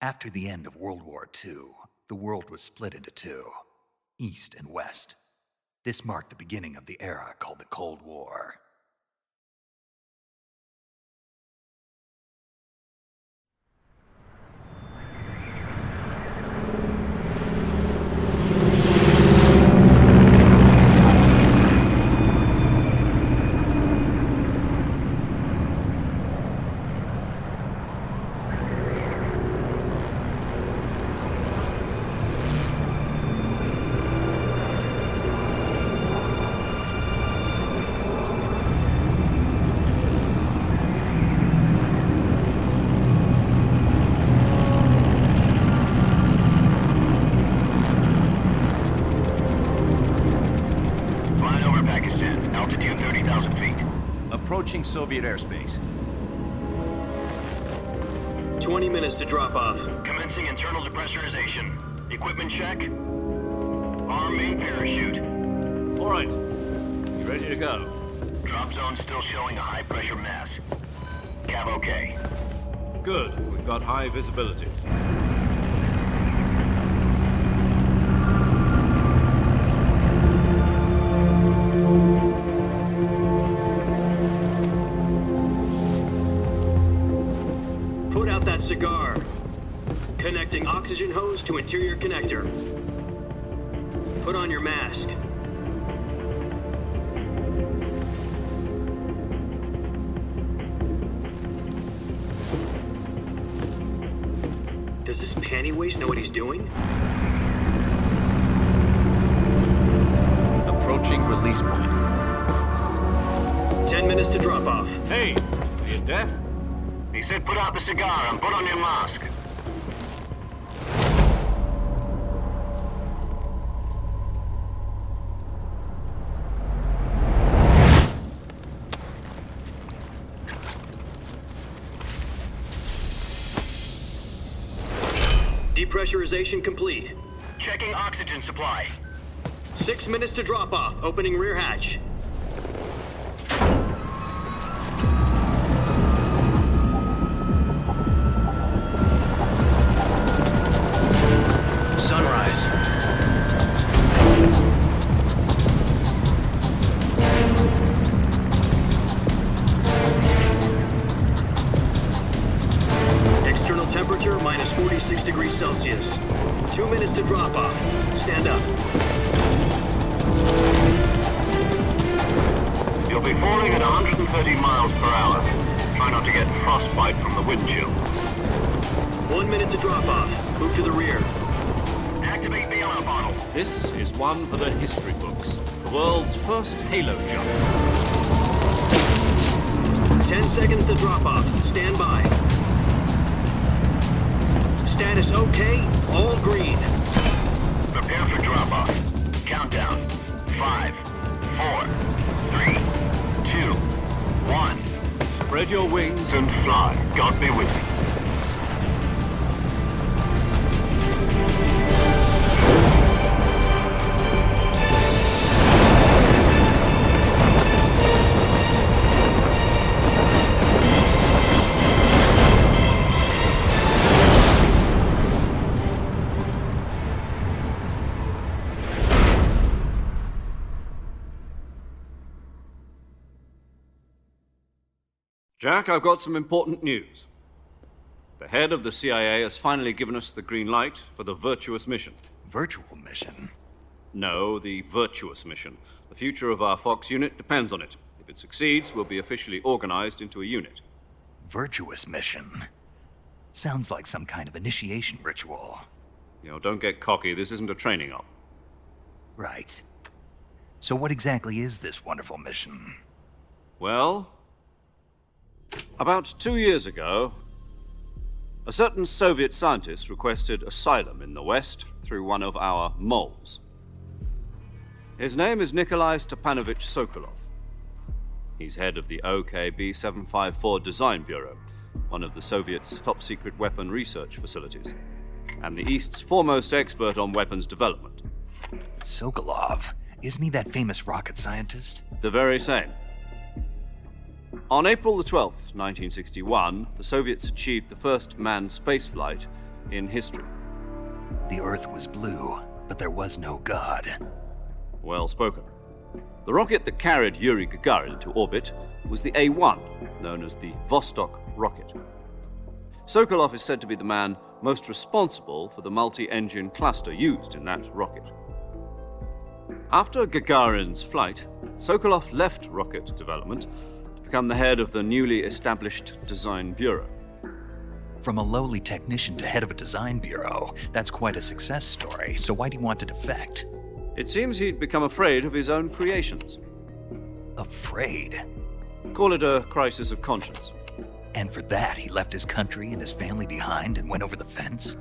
After the end of World War II, the world was split into two, East and West. This marked the beginning of the era called the Cold War. Approaching Soviet airspace. 20 minutes to drop off. Commencing internal depressurization. Equipment check. Arm main parachute. All right. You ready to go? Drop zone still showing a high pressure mass. Cav okay. Good. We've got high visibility. Put out that cigar. Connecting oxygen hose to interior connector. Put on your mask. Does this panty waste know what he's doing? Approaching release point. 10 minutes to drop off. Hey, are you deaf? He said put out the cigar and put on your mask. Depressurization complete. Checking oxygen supply. 6 minutes to drop off. Opening rear hatch. Sunrise. External temperature minus 46 degrees Celsius. 2 minutes to drop off. Stand up. You'll be falling at 130 miles per hour. Try not to get frostbite from the wind chill. 1 minute to drop off. Move to the rear. Activate bailout bottle. This is one for the history books. The world's first halo jump. 10 seconds to drop off. Stand by. Status okay. All green. Prepare for drop off. Countdown. 5, 4, 3, 2, 1. Spread your wings And fly. God be with you. Jack, I've got some important news. The head of the CIA has finally given us the green light for the virtuous mission. Virtual mission? No, the virtuous mission. The future of our Fox unit depends on it. If it succeeds, we'll be officially organized into a unit. Virtuous mission? Sounds like some kind of initiation ritual. You know, don't get cocky. This isn't a training op. Right. So what exactly is this wonderful mission? Well, about 2 years ago, a certain Soviet scientist requested asylum in the West through one of our moles. His name is Nikolai Stepanovich Sokolov. He's head of the OKB 754 Design Bureau, one of the Soviets' top-secret weapon research facilities, and the East's foremost expert on weapons development. Sokolov? Isn't he that famous rocket scientist? The very same. On April the 12th, 1961, the Soviets achieved the first manned spaceflight in history. The Earth was blue, but there was no God. Well spoken. The rocket that carried Yuri Gagarin to orbit was the A-1, known as the Vostok rocket. Sokolov is said to be the man most responsible for the multi-engine cluster used in that rocket. After Gagarin's flight, Sokolov left rocket development to become the head of the newly established Design Bureau. From a lowly technician to head of a design bureau, that's quite a success story, so why'd he want to defect? It seems he'd become afraid of his own creations. Afraid? Call it a crisis of conscience. And for that, he left his country and his family behind and went over the fence?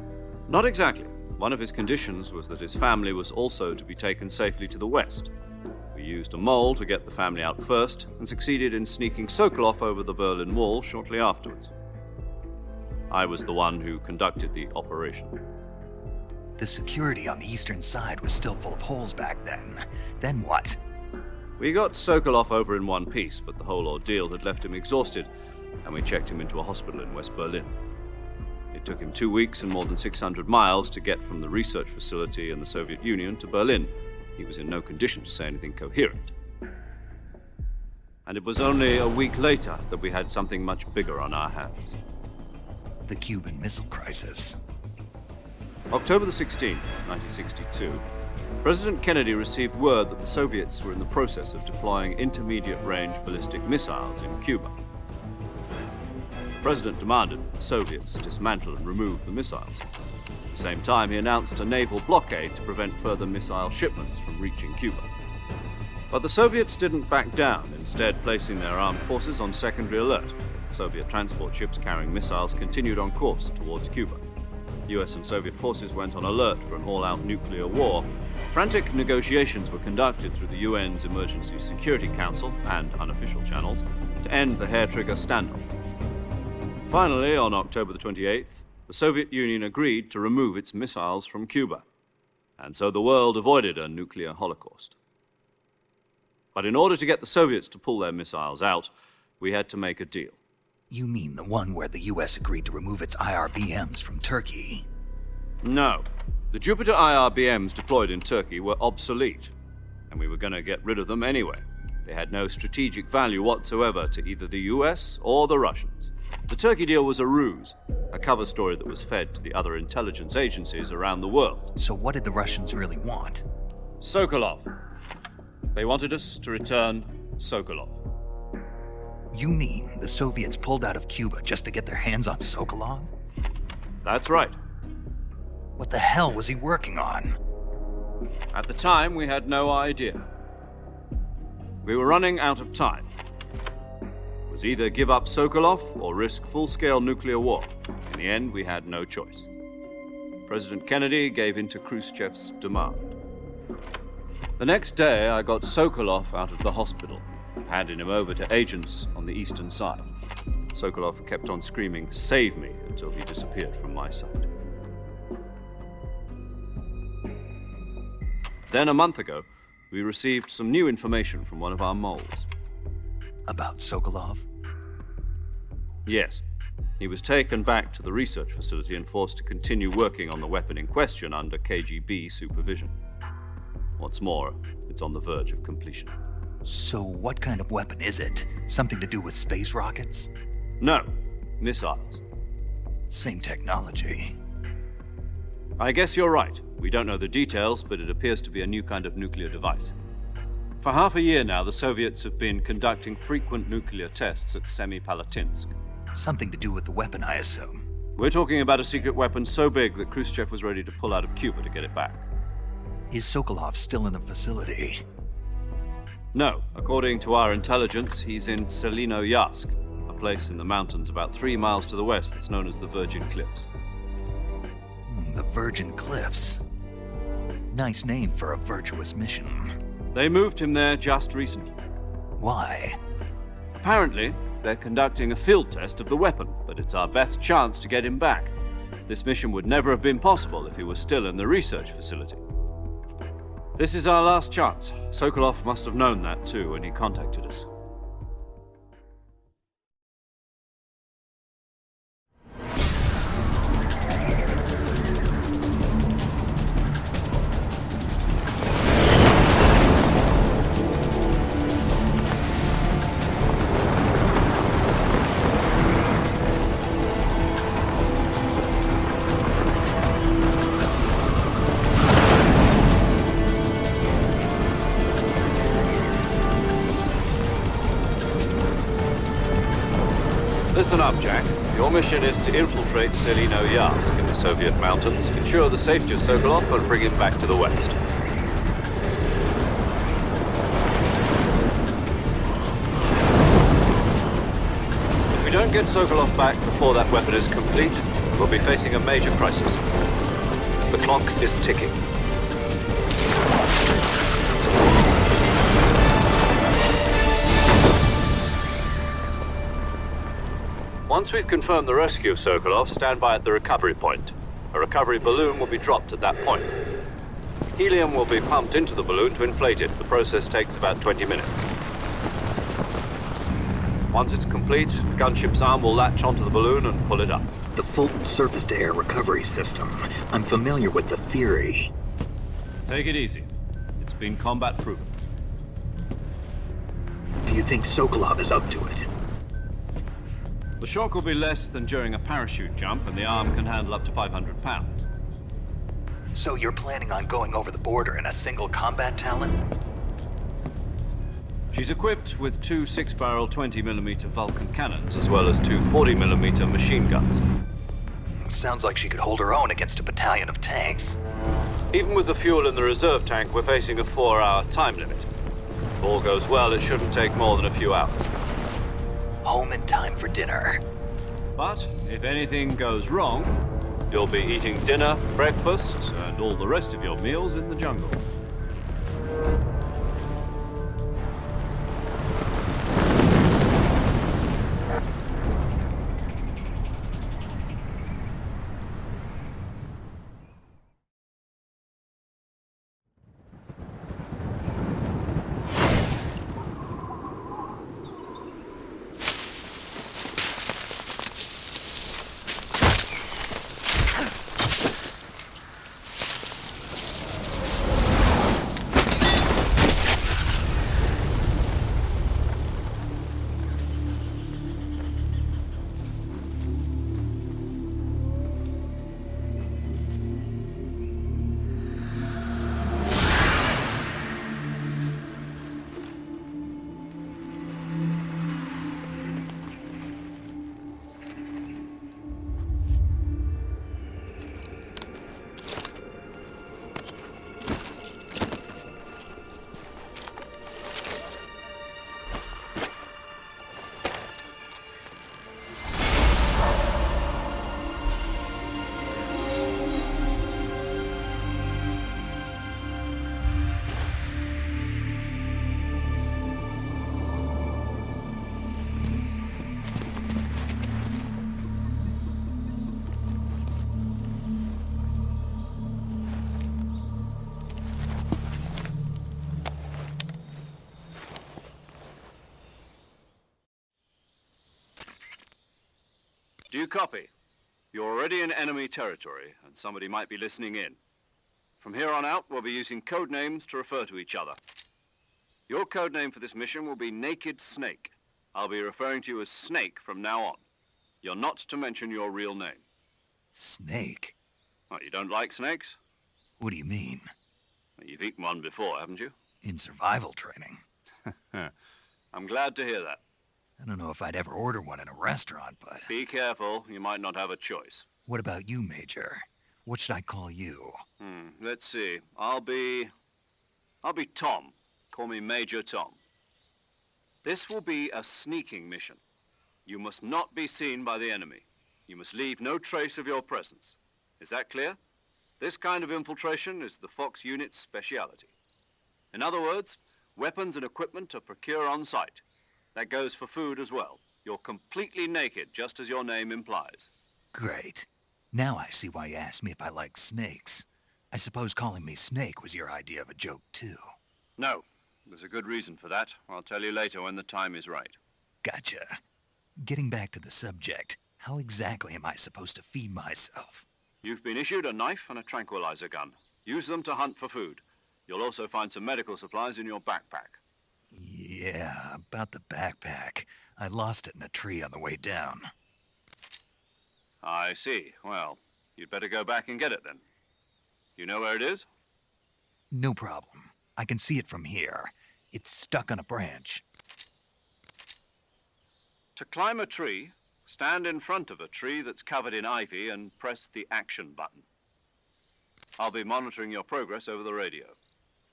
Not exactly. One of his conditions was that his family was also to be taken safely to the west. We used a mole to get the family out first and succeeded in sneaking Sokolov over the Berlin Wall shortly afterwards. I was the one who conducted the operation. The security on the eastern side was still full of holes back then. Then what? We got Sokolov over in one piece, but the whole ordeal had left him exhausted, and we checked him into a hospital in West Berlin. It took him 2 weeks and more than 600 miles to get from the research facility in the Soviet Union to Berlin. He was in no condition to say anything coherent. And it was only a week later that we had something much bigger on our hands. The Cuban Missile Crisis. October the 16th, 1962, President Kennedy received word that the Soviets were in the process of deploying intermediate-range ballistic missiles in Cuba. The President demanded that the Soviets dismantle and remove the missiles. At the same time, he announced a naval blockade to prevent further missile shipments from reaching Cuba. But the Soviets didn't back down, instead placing their armed forces on secondary alert. Soviet transport ships carrying missiles continued on course towards Cuba. US and Soviet forces went on alert for an all-out nuclear war. Frantic negotiations were conducted through the UN's Emergency Security Council and unofficial channels to end the hair-trigger standoff. Finally, on October the 28th, the Soviet Union agreed to remove its missiles from Cuba, and so the world avoided a nuclear holocaust. But in order to get the Soviets to pull their missiles out, we had to make a deal. You mean the one where the US agreed to remove its IRBMs from Turkey? No. The Jupiter IRBMs deployed in Turkey were obsolete, and we were going to get rid of them anyway. They had no strategic value whatsoever to either the US or the Russians. The Turkey deal was a ruse, a cover story that was fed to the other intelligence agencies around the world. So what did the Russians really want? Sokolov. They wanted us to return Sokolov. You mean the Soviets pulled out of Cuba just to get their hands on Sokolov? That's right. What the hell was he working on? At the time, we had no idea. We were running out of time. It was either give up Sokolov or risk full-scale nuclear war. In the end, we had no choice. President Kennedy gave in to Khrushchev's demand. The next day, I got Sokolov out of the hospital, handing him over to agents on the eastern side. Sokolov kept on screaming, "Save me," until he disappeared from my sight. Then a month ago, we received some new information from one of our moles. About Sokolov? Yes. He was taken back to the research facility and forced to continue working on the weapon in question under KGB supervision. What's more, it's on the verge of completion. So what kind of weapon is it? Something to do with space rockets? No, missiles. Same technology. I guess you're right. We don't know the details, but it appears to be a new kind of nuclear device. For half a year now, the Soviets have been conducting frequent nuclear tests at Semipalatinsk. Something to do with the weapon, I assume. We're talking about a secret weapon so big that Khrushchev was ready to pull out of Cuba to get it back. Is Sokolov still in the facility? No. According to our intelligence, he's in Selinoyarsk, a place in the mountains about 3 miles to the west that's known as the Virgin Cliffs. The Virgin Cliffs. Nice name for a virtuous mission. They moved him there just recently. Why? Apparently, they're conducting a field test of the weapon, but it's our best chance to get him back. This mission would never have been possible if he was still in the research facility. This is our last chance. Sokolov must have known that too when he contacted us. Listen up, Jack. Your mission is to infiltrate Selino Yask in the Soviet mountains, ensure the safety of Sokolov, and bring him back to the west. If we don't get Sokolov back before that weapon is complete, we'll be facing a major crisis. The clock is ticking. Once we've confirmed the rescue of Sokolov, stand by at the recovery point. A recovery balloon will be dropped at that point. Helium will be pumped into the balloon to inflate it. The process takes about 20 minutes. Once it's complete, the gunship's arm will latch onto the balloon and pull it up. The Fulton surface-to-air recovery system. I'm familiar with the theory. Take it easy. It's been combat proven. Do you think Sokolov is up to it? The shock will be less than during a parachute jump, and the arm can handle up to 500 pounds. So you're planning on going over the border in a single combat Talon? She's equipped with two 6-barrel 20mm Vulcan cannons, as well as two 40mm machine guns. Sounds like she could hold her own against a battalion of tanks. Even with the fuel in the reserve tank, we're facing a 4-hour time limit. If all goes well, it shouldn't take more than a few hours. Home in time for dinner. But if anything goes wrong, you'll be eating dinner, breakfast, and all the rest of your meals in the jungle. Do you copy? You're already in enemy territory, and somebody might be listening in. From here on out, we'll be using code names to refer to each other. Your code name for this mission will be Naked Snake. I'll be referring to you as Snake from now on. You're not to mention your real name. Snake? Oh, you don't like snakes? What do you mean? Well, you've eaten one before, haven't you? In survival training. I'm glad to hear that. I don't know if I'd ever order one in a restaurant, but... Be careful, you might not have a choice. What about you, Major? What should I call you? Let's see. I'll be Tom. Call me Major Tom. This will be a sneaking mission. You must not be seen by the enemy. You must leave no trace of your presence. Is that clear? This kind of infiltration is the Fox unit's speciality. In other words, weapons and equipment are procured on site. That goes for food as well. You're completely naked, just as your name implies. Great. Now I see why you asked me if I like snakes. I suppose calling me Snake was your idea of a joke, too. No, there's a good reason for that. I'll tell you later when the time is right. Gotcha. Getting back to the subject, how exactly am I supposed to feed myself? You've been issued a knife and a tranquilizer gun. Use them to hunt for food. You'll also find some medical supplies in your backpack. Yeah, about the backpack. I lost it in a tree on the way down. I see. Well, you'd better go back and get it then. You know where it is? No problem. I can see it from here. It's stuck on a branch. To climb a tree, Stand in front of a tree that's covered in ivy and press the action button. I'll be monitoring your progress over the radio.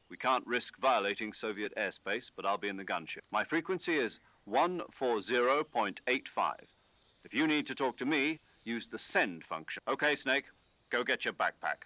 We can't risk violating Soviet airspace, but I'll be in the gunship. My frequency is 140.85. If you need to talk to me, use the send function. Okay, Snake, go get your backpack.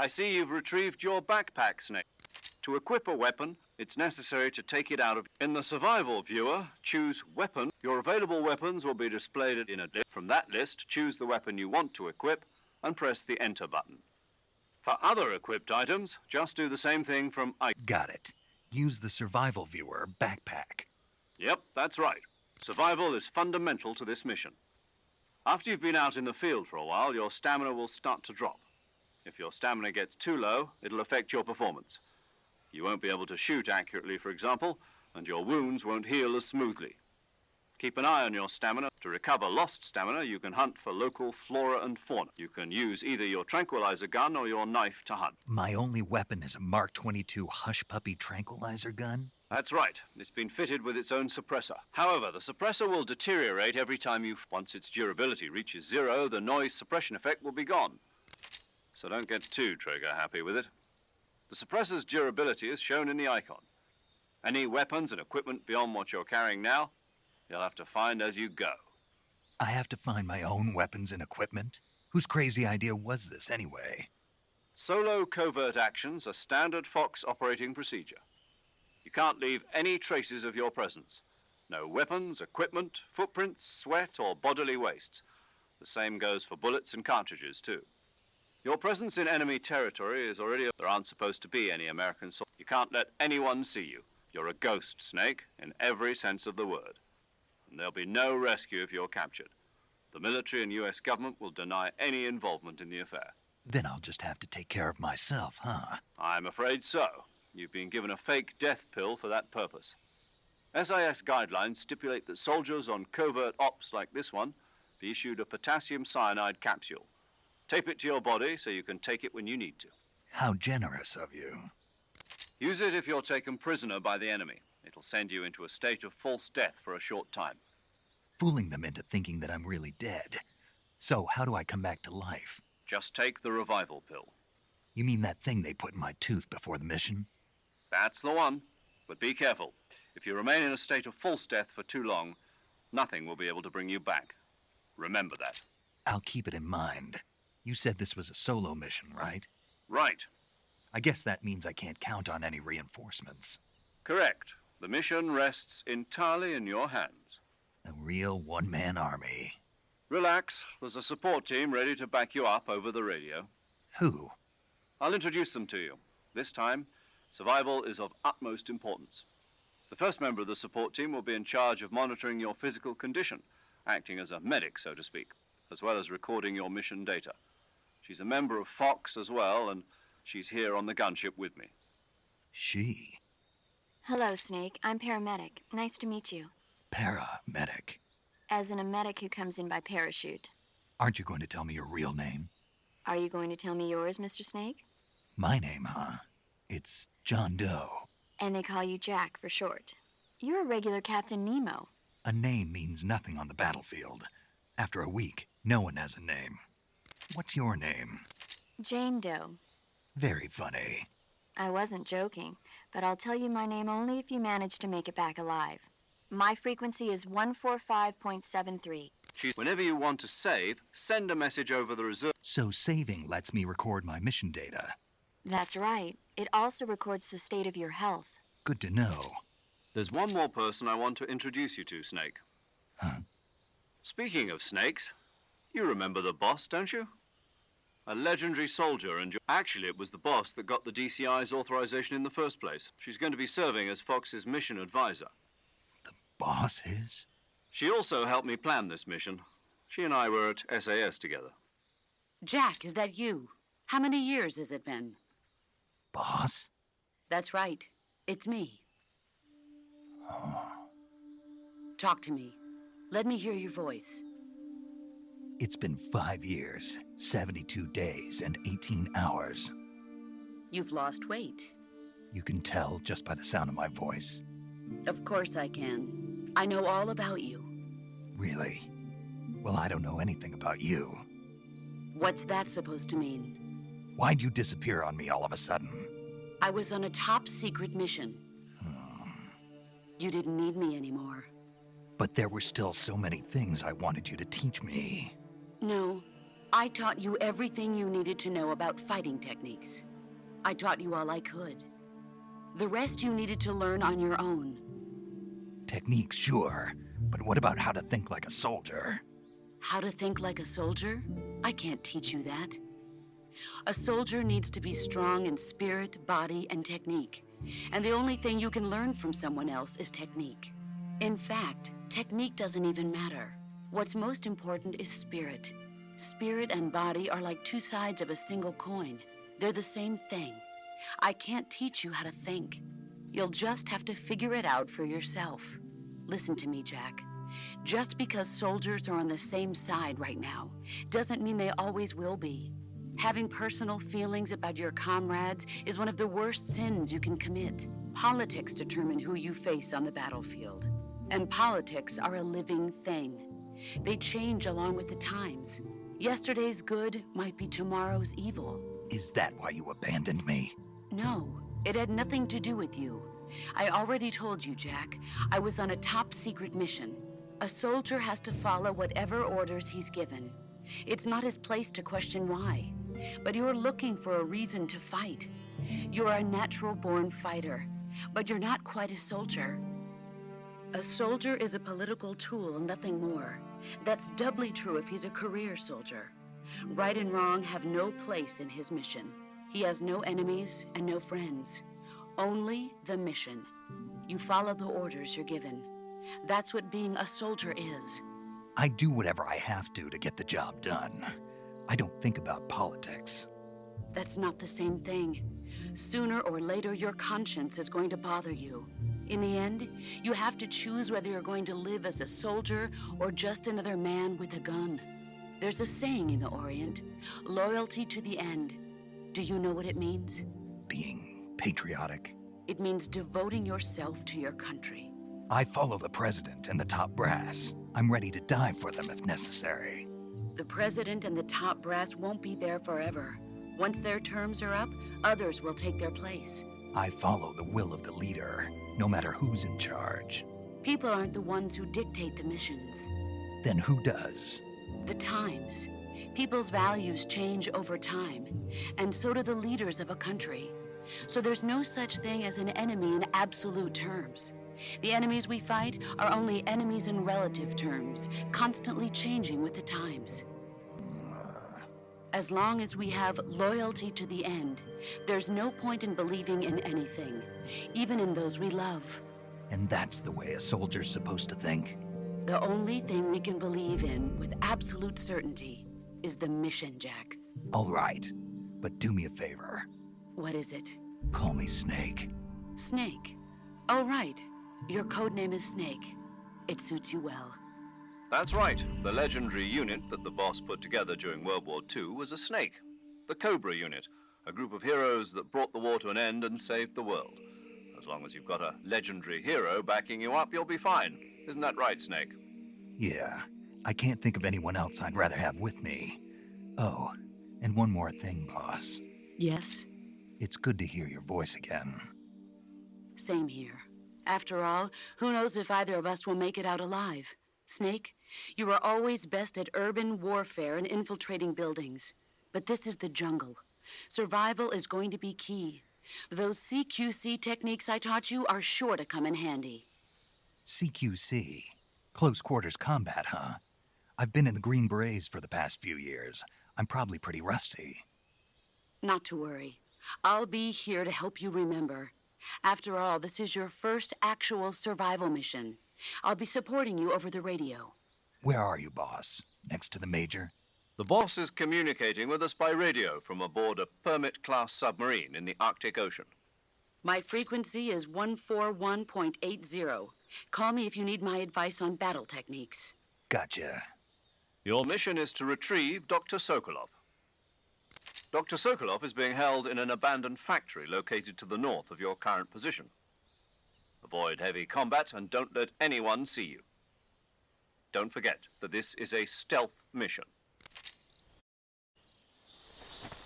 I see you've retrieved your backpack, Snake. To equip a weapon, it's necessary to take it out of... In the survival viewer, choose Weapon. Your available weapons will be displayed in a list. From that list, choose the weapon you want to equip and press the Enter button. For other equipped items, just do the same thing from... Got it. Use the survival viewer backpack. Yep, that's right. Survival is fundamental to this mission. After you've been out in the field for a while, your stamina will start to drop. If your stamina gets too low, it'll affect your performance. You won't be able to shoot accurately, for example, and your wounds won't heal as smoothly. Keep an eye on your stamina. To recover lost stamina, you can hunt for local flora and fauna. You can use either your tranquilizer gun or your knife to hunt. My only weapon is a Mark 22 Hush Puppy tranquilizer gun? That's right. It's been fitted with its own suppressor. However, the suppressor will deteriorate every time you... Once its durability reaches 0, the noise suppression effect will be gone. So don't get too trigger-happy with it. The suppressor's durability is shown in the icon. Any weapons and equipment beyond what you're carrying now, you'll have to find as you go. I have to find my own weapons and equipment? Whose crazy idea was this, anyway? Solo covert actions are standard Fox operating procedure. You can't leave any traces of your presence. No weapons, equipment, footprints, sweat, or bodily wastes. The same goes for bullets and cartridges, too. Your presence in enemy territory is already... There aren't supposed to be any American soldiers. You can't let anyone see you. You're a ghost, Snake, in every sense of the word. And there'll be no rescue if you're captured. The military and U.S. government will deny any involvement in the affair. Then I'll just have to take care of myself, huh? I'm afraid so. You've been given a fake death pill for that purpose. SIS guidelines stipulate that soldiers on covert ops like this one be issued a potassium cyanide capsule. Tape it to your body so you can take it when you need to. How generous of you. Use it if you're taken prisoner by the enemy. It'll send you into a state of false death for a short time. Fooling them into thinking that I'm really dead. So how do I come back to life? Just take the revival pill. You mean that thing they put in my tooth before the mission? That's the one. But be careful. If you remain in a state of false death for too long, nothing will be able to bring you back. Remember that. I'll keep it in mind. You said this was a solo mission, right? Right. I guess that means I can't count on any reinforcements. Correct. The mission rests entirely in your hands. A real one-man army. Relax. There's a support team ready to back you up over the radio. Who? I'll introduce them to you. This time, survival is of utmost importance. The first member of the support team will be in charge of monitoring your physical condition, acting as a medic, so to speak, as well as recording your mission data. She's a member of Fox as well, and she's here on the gunship with me. She? Hello, Snake. I'm paramedic. Nice to meet you. Paramedic. As in a medic who comes in by parachute. Aren't you going to tell me your real name? Are you going to tell me yours, Mr. Snake? My name, huh? It's John Doe. And they call you Jack for short. You're a regular Captain Nemo. A name means nothing on the battlefield. After a week, no one has a name. What's your name? Jane Doe. Very funny. I wasn't joking, but I'll tell you my name only if you manage to make it back alive. My frequency is 145.73. Whenever you want to save, send a message over the reserve. So saving lets me record my mission data. That's right. It also records the state of your health. Good to know. There's one more person I want to introduce you to, Snake. Huh? Speaking of snakes, you remember the boss, don't you? A legendary soldier, and actually it was the boss that got the DCI's authorization in the first place. She's going to be serving as Fox's mission advisor. The boss is? She also helped me plan this mission. She and I were at SAS together. Jack, is that you? How many years has it been? Boss? That's right. It's me. Talk to me. Let me hear your voice. It's been 5 years, 72 days, and 18 hours. You've lost weight. You can tell just by the sound of my voice. Of course I can. I know all about you. Really? Well, I don't know anything about you. What's that supposed to mean? Why'd you disappear on me all of a sudden? I was on a top-secret mission. You didn't need me anymore. But there were still so many things I wanted you to teach me. No, I taught you everything you needed to know about fighting techniques. I taught you all I could. The rest you needed to learn on your own. Techniques, sure. But what about how to think like a soldier? How to think like a soldier? I can't teach you that. A soldier needs to be strong in spirit, body, and technique. And the only thing you can learn from someone else is technique. In fact, technique doesn't even matter. What's most important is spirit. Spirit and body are like two sides of a single coin. They're the same thing. I can't teach you how to think. You'll just have to figure it out for yourself. Listen to me, Jack. Just because soldiers are on the same side right now doesn't mean they always will be. Having personal feelings about your comrades is one of the worst sins you can commit. Politics determine who you face on the battlefield. And politics are a living thing. They change along with the times. Yesterday's good might be tomorrow's evil. Is that why you abandoned me? No, it had nothing to do with you. I already told you, Jack. I was on a top-secret mission. A soldier has to follow whatever orders he's given. It's not his place to question why. But you're looking for a reason to fight. You're a natural-born fighter, but you're not quite a soldier. A soldier is a political tool, nothing more. That's doubly true if he's a career soldier. Right and wrong have no place in his mission. He has no enemies and no friends. Only the mission. You follow the orders you're given. That's what being a soldier is. I do whatever I have to get the job done. I don't think about politics. That's not the same thing. Sooner or later, your conscience is going to bother you. In the end, you have to choose whether you're going to live as a soldier or just another man with a gun. There's a saying in the Orient, loyalty to the end. Do you know what it means? Being patriotic. It means devoting yourself to your country. I follow the president and the top brass. I'm ready to die for them if necessary. The president and the top brass won't be there forever. Once their terms are up, others will take their place. I follow the will of the leader, no matter who's in charge. People aren't the ones who dictate the missions. Then who does? The times. People's values change over time, and so do the leaders of a country. So there's no such thing as an enemy in absolute terms. The enemies we fight are only enemies in relative terms, constantly changing with the times. As long as we have loyalty to the end, there's no point in believing in anything, even in those we love. And that's the way a soldier's supposed to think? The only thing we can believe in with absolute certainty is the mission, Jack. All right, but do me a favor. What is it? Call me Snake. Snake. Oh, right. Your codename is Snake. It suits you well. That's right. The legendary unit that the boss put together during World War II was a snake. The Cobra unit, a group of heroes that brought the war to an end and saved the world. As long as you've got a legendary hero backing you up, you'll be fine. Isn't that right, Snake? Yeah, I can't think of anyone else I'd rather have with me. Oh, and one more thing, boss. Yes? It's good to hear your voice again. Same here. After all, who knows if either of us will make it out alive? Snake, you are always best at urban warfare and infiltrating buildings. But this is the jungle. Survival is going to be key. Those CQC techniques I taught you are sure to come in handy. CQC? Close quarters combat, huh? I've been in the Green Berets for the past few years. I'm probably pretty rusty. Not to worry. I'll be here to help you remember. After all, this is your first actual survival mission. I'll be supporting you over the radio. Where are you, boss? Next to the Major? The boss is communicating with us by radio from aboard a Permit-class submarine in the Arctic Ocean. My frequency is 141.80. Call me if you need my advice on battle techniques. Gotcha. Your mission is to retrieve Dr. Sokolov. Dr. Sokolov is being held in an abandoned factory located to the north of your current position. Avoid heavy combat and don't let anyone see you. Don't forget that this is a stealth mission.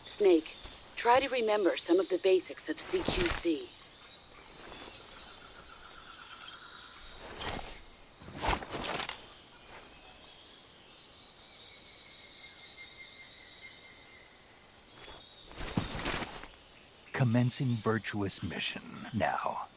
Snake, try to remember some of the basics of CQC. Commencing virtuous mission now.